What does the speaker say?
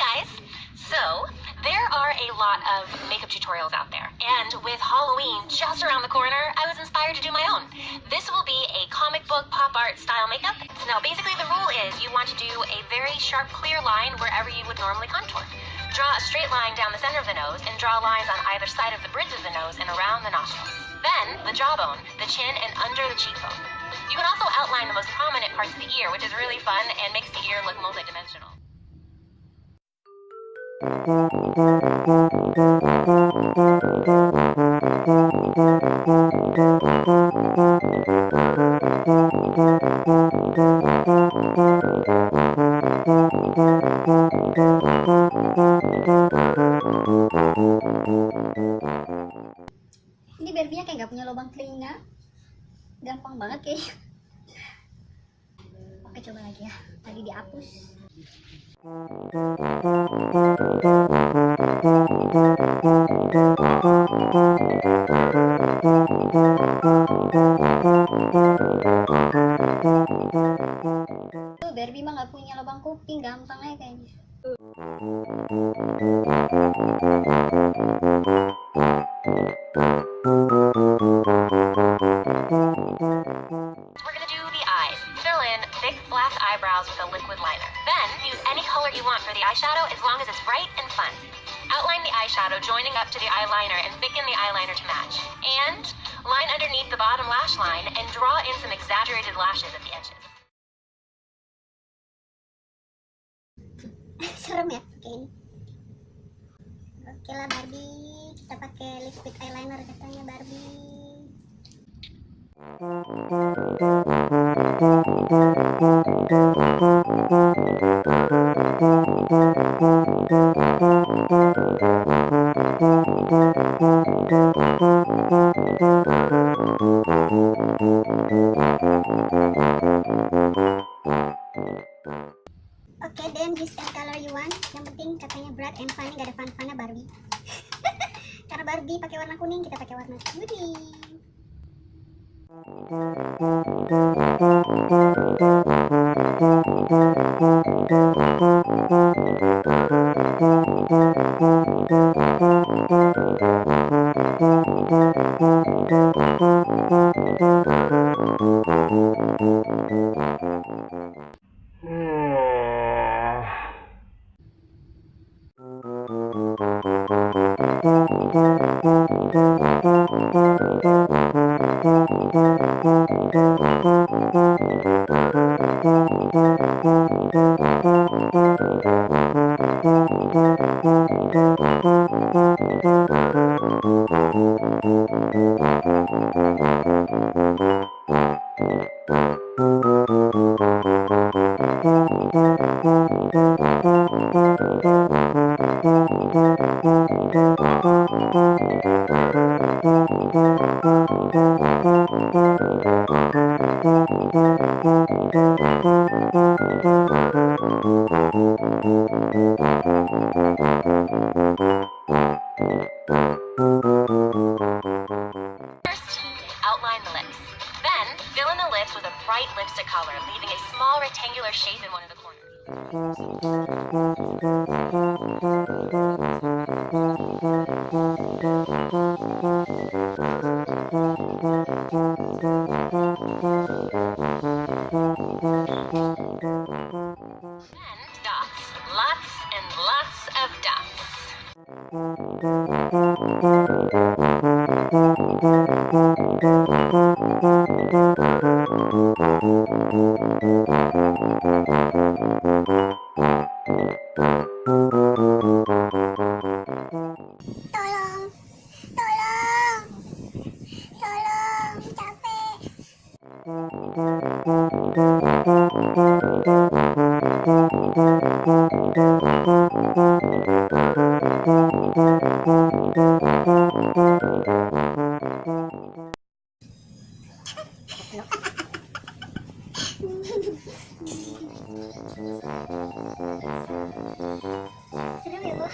guys! So, there are a lot of makeup tutorials out there, and with Halloween just around the corner, I was inspired to do my own. This will be a comic book pop art style makeup. Now, basically the rule is you want to do a very sharp, clear line wherever you would normally contour. Draw a straight line down the center of the nose, and draw lines on either side of the bridge of the nose and around the nostrils. Then, the jawbone, the chin, and under the cheekbone. You can also outline the most prominent parts of the ear, which is really fun and makes the ear look multidimensional. Ini Barbie-nya kayak nggak punya lubang telinga, gampang banget kayaknya. Oke, coba lagi ya, tadi dihapus. Tuh Barbie mah nggak punya lubang kuping, gampang aja kayaknya. Black eyebrows with a liquid liner. Then, use any color you want for the eyeshadow as long as it's bright and fun. Outline the eyeshadow joining up to the eyeliner and thicken the eyeliner to match. And line underneath the bottom lash line and draw in some exaggerated lashes at the edges. Serem ya pakai ini. Oke lah Barbie, kita pakai liquid eyeliner katanya Barbie. Oke, then use any color you want. Yang penting katanya bright and funny, gak ada fun-funnya Barbie. Karena Barbie pakai warna kuning, kita pakai warna kuning. Outline the lips. Then, fill in the lips with a bright lipstick color, leaving a small rectangular shape in one of the corners. Then, dots. Lots and lots of dots. Tolong, capek. Serem ya, Bu?